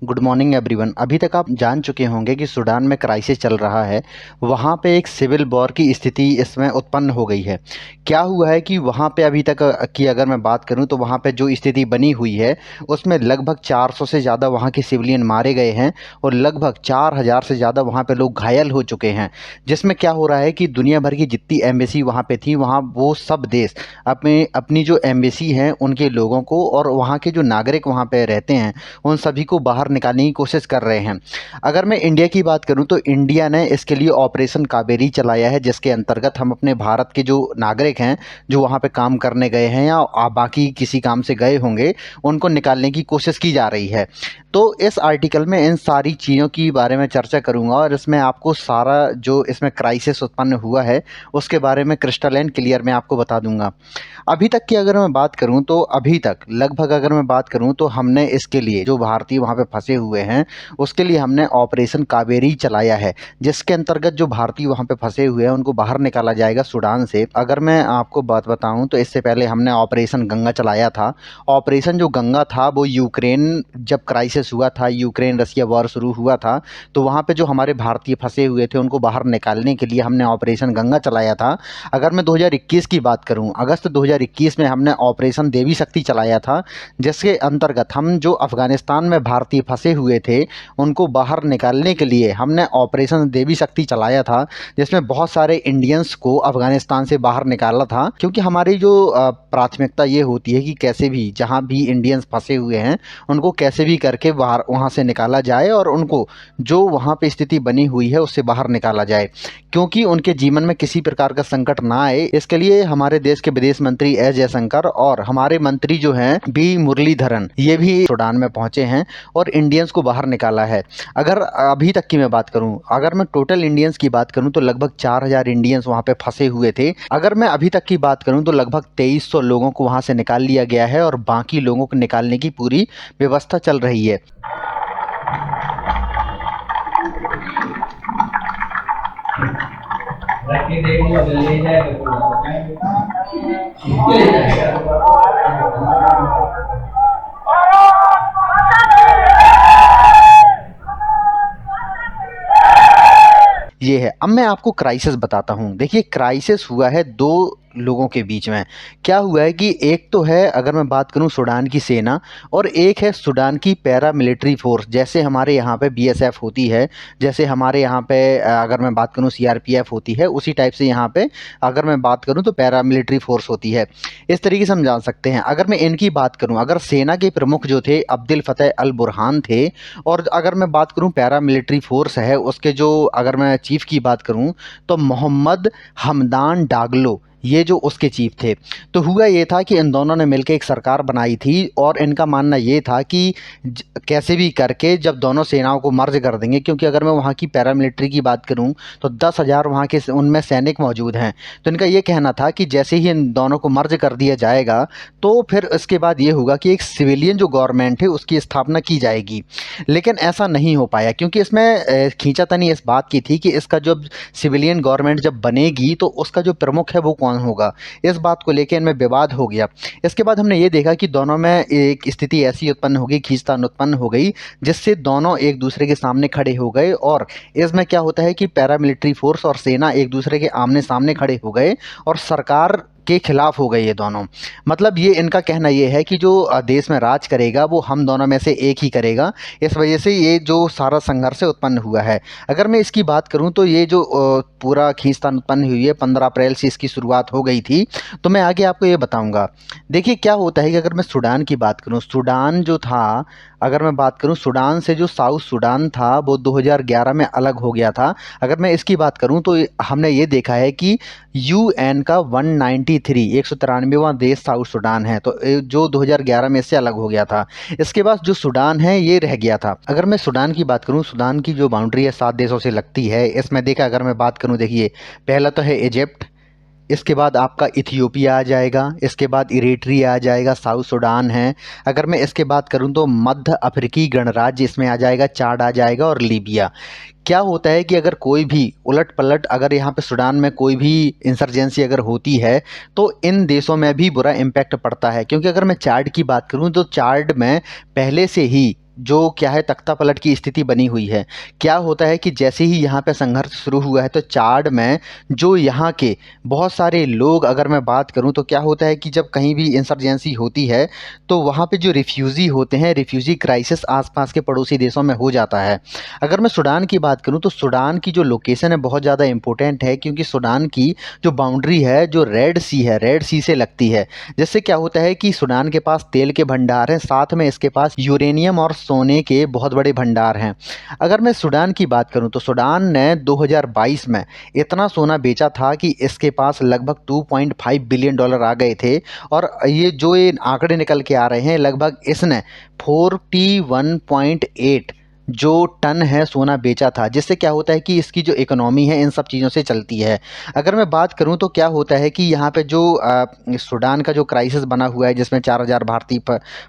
Good morning everyone. अभी तक आप जान चुके होंगे कि सूडान में क्राइसिस चल रहा है। वहाँ पे एक सिविल वॉर की स्थिति इसमें उत्पन्न हो गई है। क्या हुआ है कि वहाँ पे अभी तक की अगर मैं बात करूँ तो वहाँ पे जो स्थिति बनी हुई है उसमें लगभग 400 से ज़्यादा वहाँ के सिविलियन मारे गए हैं और लगभग 4000 से ज़्यादा वहाँ पे लोग घायल हो चुके हैं। जिसमें क्या हो रहा है कि दुनिया भर की जितनी एम्बेसी वहाँ पे थी, वहाँ वो सब देश अपनी जो एम्बेसी हैं उनके लोगों को और वहाँ के जो नागरिक वहाँ पे रहते हैं उन सभी को बाहर निकालने की कोशिश कर रहे हैं। अगर मैं इंडिया की बात करूं तो इंडिया ने इसके लिए ऑपरेशन कावेरी चलाया है, जिसके अंतर्गत हम अपने भारत के जो नागरिक हैं जो वहाँ पे काम करने गए हैं या बाकी किसी काम से गए होंगे, उनको निकालने की कोशिश की जा रही है। तो इस आर्टिकल में इन सारी चीज़ों की बारे में चर्चा करूंगा और इसमें आपको सारा जो इसमें क्राइसिस उत्पन्न हुआ है उसके बारे में क्रिस्टल एंड क्लियर मैं आपको बता दूंगा। अभी तक की अगर मैं बात करूं तो अभी तक लगभग अगर मैं बात करूं तो हमने इसके लिए जो भारतीय वहां पे फंसे हुए हैं उसके लिए हमने ऑपरेशन कावेरी चलाया है, जिसके अंतर्गत जो भारतीय वहां पे फंसे हुए हैं उनको बाहर निकाला जाएगा सूडान से। अगर मैं आपको बात बताऊं तो इससे पहले हमने ऑपरेशन गंगा चलाया था। ऑपरेशन जो गंगा था वो यूक्रेन जब क्राइसिस हुआ था, यूक्रेन रसिया वॉर शुरू हुआ था, तो वहाँ पे जो हमारे भारतीय फंसे हुए थे उनको बाहर निकालने के लिए हमने ऑपरेशन गंगा चलाया था। अगर मैं 2021 की बात करूं, अगस्त 2021 में हमने ऑपरेशन देवी शक्ति चलाया था, जिसके अंतर्गत हम जो अफगानिस्तान में भारतीय फंसे हुए थे उनको बाहर निकालने के लिए हमने ऑपरेशन देवी शक्ति चलाया था, जिसमें बहुत सारे इंडियंस को अफगानिस्तान से बाहर निकाला था। क्योंकि हमारी जो प्राथमिकता ये होती है कि कैसे भी जहाँ भी इंडियंस फंसे हुए हैं उनको कैसे भी करके बाहर वहाँ से निकाला जाए और उनको जो वहाँ पे स्थिति बनी हुई है उससे बाहर निकाला जाए, क्योंकि उनके जीवन में किसी प्रकार का संकट ना आए। इसके लिए हमारे देश के विदेश मंत्री एस जयशंकर और हमारे मंत्री जो हैं बी मुरलीधरन, ये भी सूडान में पहुंचे हैं और इंडियंस को बाहर निकाला है। अगर अभी तक की मैं बात करूं, अगर मैं टोटल इंडियंस की बात करूं तो लगभग 4000 इंडियंस वहां पे फंसे हुए थे। अगर मैं अभी तक की बात करूं तो लगभग 2300 लोगों को वहां से निकाल लिया गया है और बाकी लोगों को निकालने की पूरी व्यवस्था चल रही है। ये है। अब मैं आपको क्राइसिस बताता हूँ। देखिए, क्राइसिस हुआ है दो लोगों के बीच में। क्या हुआ है कि एक तो है, अगर मैं बात करूं, सूडान की सेना और एक है सूडान की पैरा मिलिट्री फोर्स। जैसे हमारे यहाँ पे बीएसएफ होती है, जैसे हमारे यहाँ पे अगर मैं बात करूं सीआरपीएफ होती है, उसी टाइप से यहाँ पे अगर मैं बात करूं तो पैरा मिलिट्री फोर्स होती है। इस तरीके से हम जान सकते हैं। अगर मैं इनकी बात करूं, अगर सेना के प्रमुख जो थे अब्दुल फतेह अल बुरहान थे, और अगर मैं बात करूं पैरा मिलिट्री फोर्स है उसके जो अगर मैं चीफ की बात करूं तो मोहम्मद हमदान डागलो, ये जो उसके चीफ थे। तो हुआ ये था कि इन दोनों ने मिलकर एक सरकार बनाई थी और इनका मानना ये था कि कैसे भी करके जब दोनों सेनाओं को मर्ज कर देंगे, क्योंकि अगर मैं वहाँ की पैरामिलिट्री की बात करूँ तो 10,000 वहाँ के उनमें सैनिक मौजूद हैं। तो इनका ये कहना था कि जैसे ही इन दोनों को मर्ज कर दिया जाएगा तो फिर इसके बाद ये होगा कि एक सिविलियन जो गवर्नमेंट है उसकी स्थापना की जाएगी। लेकिन ऐसा नहीं हो पाया, क्योंकि इसमें खींचातानी इस बात की थी कि इसका जब सिविलियन गवर्नमेंट जब बनेगी तो उसका जो प्रमुख है वो कौन होगा। इस बात को लेकर इनमें विवाद हो गया। इसके बाद हमने ये देखा कि दोनों में एक स्थिति ऐसी उत्पन्न हो गई, खींचतान उत्पन्न हो गई, जिससे दोनों एक दूसरे के सामने खड़े हो गए। और इसमें क्या होता है कि पैरामिलिट्री फोर्स और सेना एक दूसरे के आमने सामने खड़े हो गए और सरकार के खिलाफ हो गए ये दोनों। मतलब ये इनका कहना ये है कि जो देश में राज करेगा वो हम दोनों में से एक ही करेगा। इस वजह से ये जो सारा संघर्ष उत्पन्न हुआ है। अगर मैं इसकी बात करूं तो ये जो पूरा खींचतान उत्पन्न हुई है 15 अप्रैल से इसकी शुरुआत हो गई थी। तो मैं आगे आपको ये बताऊंगा। देखिए, क्या होता है कि अगर मैं सूडान की बात करूं, सूडान जो था, अगर मैं बात करूं सूडान से, जो साउथ सूडान था वो 2011 में अलग हो गया था। अगर मैं इसकी बात करूं तो हमने ये देखा है कि यूएन का 193 193वां देश साउथ सूडान है, तो जो 2011 में इससे अलग हो गया था। इसके बाद जो सूडान है ये रह गया था। अगर मैं सूडान की बात करूं, सूडान की जो बाउंड्री है 7 देशों से लगती है। इसमें देखा, अगर मैं बात करूं, देखिए, पहला तो है इजिप्ट, इसके बाद आपका इथियोपिया आ जाएगा, इसके बाद इरिट्रिया आ जाएगा, साउथ सूडान है। अगर मैं इसके बात करूं तो मध्य अफ्रीकी गणराज्य इसमें आ जाएगा, चाड आ जाएगा और लीबिया। क्या होता है कि अगर कोई भी उलट पलट, अगर यहाँ पे सूडान में कोई भी इंसर्जेंसी अगर होती है तो इन देशों में भी बुरा इम्पैक्ट पड़ता है। क्योंकि अगर मैं चाड की बात करूँ तो चाड में पहले से ही जो क्या है तख्ता पलट की स्थिति बनी हुई है। क्या होता है कि जैसे ही यहाँ पे संघर्ष शुरू हुआ है तो चाड में जो यहाँ के बहुत सारे लोग, अगर मैं बात करूँ तो क्या होता है कि जब कहीं भी इंसर्जेंसी होती है तो वहाँ पे जो रिफ्यूज़ी होते हैं, रिफ्यूज़ी क्राइसिस आसपास के पड़ोसी देशों में हो जाता है। अगर मैं सूडान की बात करूँ तो सूडान की जो लोकेशन है बहुत ज़्यादा इम्पोर्टेंट है, क्योंकि सूडान की जो बाउंड्री है जो रेड सी है, रेड सी से लगती है। जिससे क्या होता है कि सूडान के पास तेल के भंडार हैं, साथ में इसके पास यूरेनियम और सोने के बहुत बड़े भंडार हैं। अगर मैं सूडान की बात करूं तो सूडान ने 2022 में इतना सोना बेचा था कि इसके पास लगभग 2.5 बिलियन डॉलर आ गए थे। और ये आंकड़े निकल के आ रहे हैं, लगभग इसने 41.8 जो टन है सोना बेचा था। जिससे क्या होता है कि इसकी जो इकोनॉमी है इन सब चीज़ों से चलती है। अगर मैं बात करूं तो क्या होता है कि यहाँ पे जो सूडान का जो क्राइसिस बना हुआ है, जिसमें 4,000 भारतीय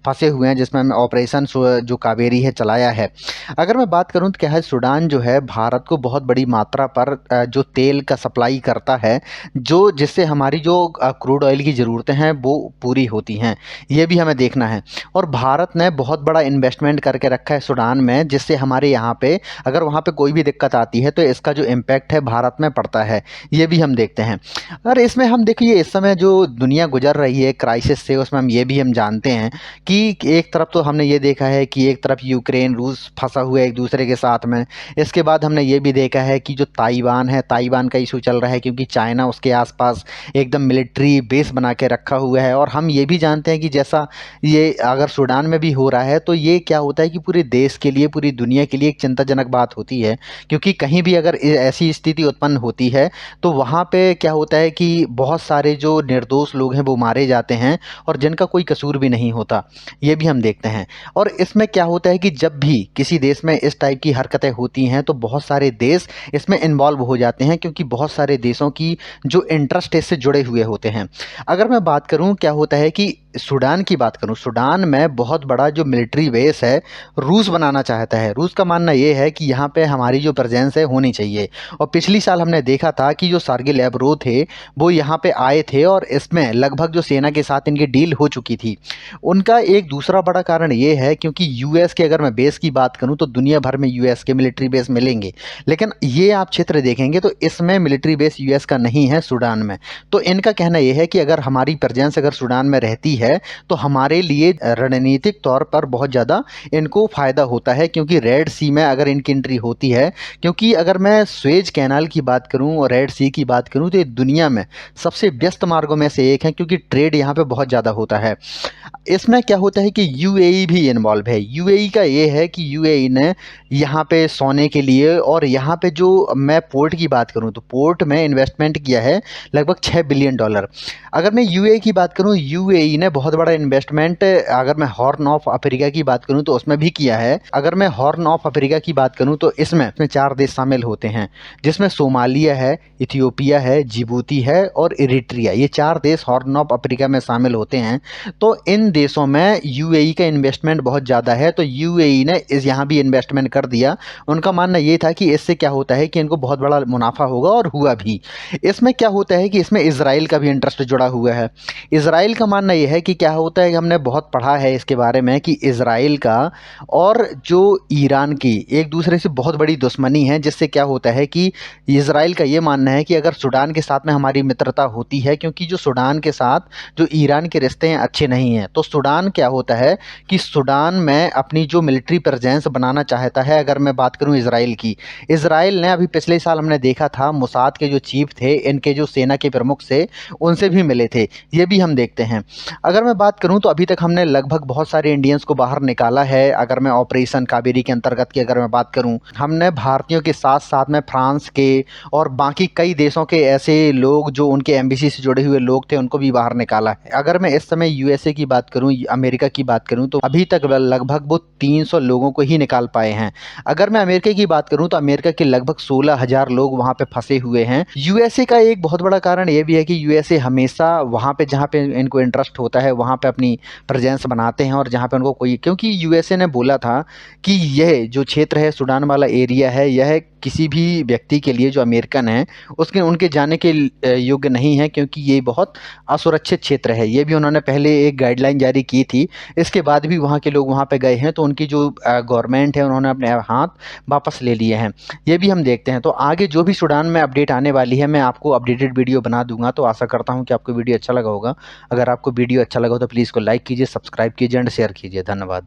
फंसे हुए हैं, जिसमें हमने ऑपरेशन जो कावेरी है चलाया है। अगर मैं बात करूं तो क्या है, सूडान जो है भारत को बहुत बड़ी मात्रा पर जो तेल का सप्लाई करता है, जो जिससे हमारी जो क्रूड ऑयल की ज़रूरतें हैं वो पूरी होती हैं। ये भी हमें देखना है। और भारत ने बहुत बड़ा इन्वेस्टमेंट करके रखा है सूडान में, जिससे हमारे यहाँ पे अगर वहाँ पे कोई भी दिक्कत आती है तो इसका जो इम्पैक्ट है भारत में पड़ता है। ये भी हम देखते हैं। और इसमें हम देखिए इस समय जो दुनिया गुजर रही है क्राइसिस से, उसमें हम जानते हैं कि एक तरफ तो हमने ये देखा है कि एक तरफ यूक्रेन रूस फंसा हुआ है एक दूसरे के साथ में। इसके बाद हमने ये भी देखा है कि जो ताइवान है, ताइवान का इशू चल रहा है, क्योंकि चाइना उसके आसपास एकदम मिलिट्री बेस बना के रखा हुआ है। और हम ये भी जानते हैं कि जैसा ये अगर सूडान में भी हो रहा है तो ये क्या होता है कि पूरे देश के लिए, पूरी दुनिया के लिए एक चिंताजनक बात होती है। क्योंकि कहीं भी अगर ऐसी स्थिति उत्पन्न होती है तो वहाँ पे क्या होता है कि बहुत सारे जो निर्दोष लोग हैं वो मारे जाते हैं, और जिनका कोई कसूर भी नहीं होता। ये भी हम देखते हैं। और इसमें क्या होता है कि जब भी किसी देश में इस टाइप की हरकतें होती हैं तो बहुत सारे देश इसमें इन्वॉल्व हो जाते हैं, क्योंकि बहुत सारे देशों की जो इंटरेस्ट इससे जुड़े हुए होते हैं। अगर मैं बात करूं क्या होता है कि सूडान की बात करूं, सूडान में बहुत बड़ा जो मिलिट्री बेस है रूस बनाना चाहता है। रूस का मानना ये है कि यहाँ पे हमारी जो प्रेजेंस है होनी चाहिए। और पिछली साल हमने देखा था कि जो शार्गिल एब्रो थे वो यहाँ पे आए थे, और इसमें लगभग जो सेना के साथ इनकी डील हो चुकी थी। उनका एक दूसरा बड़ा कारण ये है क्योंकि यूएस के अगर मैं बेस की बात करूं तो दुनिया भर में यूएस के मिलिट्री बेस मिलेंगे, लेकिन ये आप क्षेत्र देखेंगे तो इसमें मिलिट्री बेस यूएस का नहीं है सूडान में। तो इनका कहना यह है कि अगर हमारी प्रेजेंस अगर सूडान में रहती है तो हमारे लिए रणनीतिक तौर पर बहुत ज़्यादा इनको फ़ायदा होता है, क्योंकि रेड सी में अगर इनकी एंट्री होती है, क्योंकि अगर मैं स्वेज कैनाल की बात करूं और रेड सी की बात करूं तो ये दुनिया में सबसे व्यस्त मार्गों में से एक है, क्योंकि ट्रेड यहाँ पे बहुत ज़्यादा होता है। इसमें क्या होता है कि यूएई भी इन्वॉल्व है। यूएई का ये है कि यूएई ने यहाँ पे सोने के लिए, और यहाँ पे जो मैं पोर्ट की बात करूँ तो पोर्ट में इन्वेस्टमेंट किया है लगभग 6 बिलियन डॉलर। अगर मैं यूएई की बात करूँ, यूएई ने बहुत बड़ा इन्वेस्टमेंट, अगर मैं हॉर्न ऑफ अफ्रीका की बात करूँ तो उसमें भी किया है। अगर मैं हॉर्न ऑफ अफ्रीका की बात करूँ तो इसमें 4 देश शामिल होते हैं, जिसमें सोमालिया है, इथियोपिया है, जिबूती है और इरिट्रिया। ये 4 देश हॉर्न ऑफ अफ्रीका में शामिल होते हैं। तो इन देशों में यूएई का इन्वेस्टमेंट बहुत ज़्यादा है, तो यूएई ने इस यहाँ भी इन्वेस्टमेंट कर दिया। उनका मानना ये था कि इससे क्या होता है कि इनको बहुत बड़ा मुनाफा होगा, और हुआ भी। इसमें क्या होता है कि इसमें इजराइल का भी इंटरेस्ट जुड़ा हुआ है। इजराइल का मानना यह है कि क्या होता है कि हमने बहुत पढ़ा है इसके बारे में कि इजराइल का और जो ईरान की एक दूसरे से बहुत बड़ी दुश्मनी है, जिससे क्या होता है कि इजराइल का ये मानना है कि अगर सूडान के साथ में हमारी मित्रता होती है, क्योंकि जो सूडान के साथ जो ईरान के रिश्ते हैं अच्छे नहीं हैं, तो सूडान क्या होता है कि सूडान में अपनी जो मिलिट्री प्रेजेंस बनाना चाहता है। अगर मैं बात करूं इजराइल की, इजराइल ने अभी पिछले साल हमने देखा था मोसाद के जो चीफ थे, इनके जो सेना के प्रमुख से, उनसे भी मिले थे। ये भी हम देखते हैं। अगर मैं बात करूं तो अभी तक हमने लगभग बहुत सारे इंडियंस को बाहर निकाला है। अगर मैं ऑपरेशन कावेरी के अंतर्गत की अगर मैं बात करूं, हमने भारतीयों के साथ साथ में फ्रांस के और बाकी कई देशों के ऐसे लोग जो उनके एम्बेसी से जुड़े हुए लोग थे उनको भी बाहर निकाला है। अगर मैं इस समय यूएसए की बात करूं, अमेरिका की बात करूं, तो अभी तक लगभग वो 300 लोगों को ही निकाल पाए हैं। अगर मैं अमेरिका की बात करूं तो अमेरिका के लगभग 16,000 लोग वहां पे फंसे हुए हैं। यूएसए का एक बहुत बड़ा कारण ये भी है कि यूएसए हमेशा वहां पे जहां पे इनको इंटरेस्ट होता है वहां पे अपनी प्रेजेंस बनाते हैं, और जहां पे उनको कोई, क्योंकि यूएसए ने बोला था कि यह जो क्षेत्र है सूडान वाला एरिया है, यह किसी भी व्यक्ति के लिए जो अमेरिकन है उसके उनके जाने के योग्य नहीं है, क्योंकि ये बहुत असुरक्षित क्षेत्र है। ये भी उन्होंने पहले एक गाइडलाइन जारी की थी, इसके बाद भी वहाँ के लोग वहाँ पे गए हैं, तो उनकी जो गवर्नमेंट है उन्होंने अपने हाथ वापस ले लिए हैं। ये भी हम देखते हैं। तो आगे जो भी सूडान में अपडेट आने वाली है मैं आपको अपडेटेड वीडियो बना दूंगा। तो आशा करता हूँ कि आपको वीडियो अच्छा लगा होगा। अगर आपको वीडियो अच्छा लगा हो तो प्लीज़ को लाइक कीजिए, सब्सक्राइब कीजिए एंड शेयर कीजिए। धन्यवाद।